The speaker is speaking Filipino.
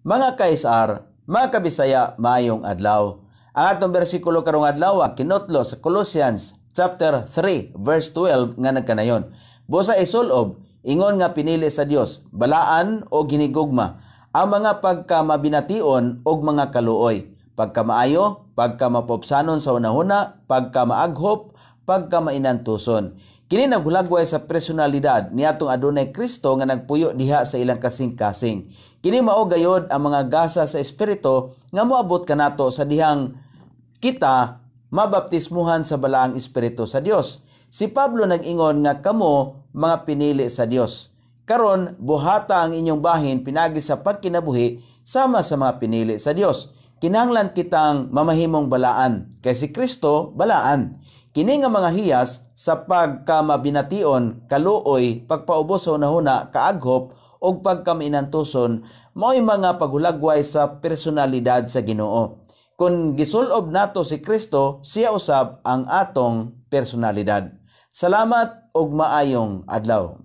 Mga kaisar, mga kabisaya, maayong adlaw. Ang atong bersikulo karong adlaw kinotlo sa Colossians chapter 3 verse 12 nga nagkanayon. Busa isulob, ingon nga pinili sa Dios, balaan o ginigugma ang mga pagkamabination og mga kaluoy, pagkamaayo, pagkamapopsanon sa unahuna, pagkamaaghop, pagkamainantuson. Kini naghulagway sa personalidad niadtong adunay Kristo nga nagpuyo diha sa ilang kasing-kasing. Kini mao gayod ang mga gasa sa espiritu nga moabot kanato sa dihang kita mabaptismuhan sa balaang espiritu sa Dios. Si Pablo nag-ingon nga kamo mga pinili sa Dios. Karon buhata ang inyong bahin pinagi sa pagkinabuhi sama sa mga pinili sa Dios. Kinahanglan kitang mamahimong balaan kay si Kristo balaan. Kini nga mga hiyas sa pagkamabination, kaluoy, pagpaubos sa unahuna, kaaghop o pagkamainantuson mao'y mga paghulagway sa personalidad sa Ginoo. Kung gisulob nato si Kristo, siya usab ang atong personalidad. Salamat ug maayong adlaw.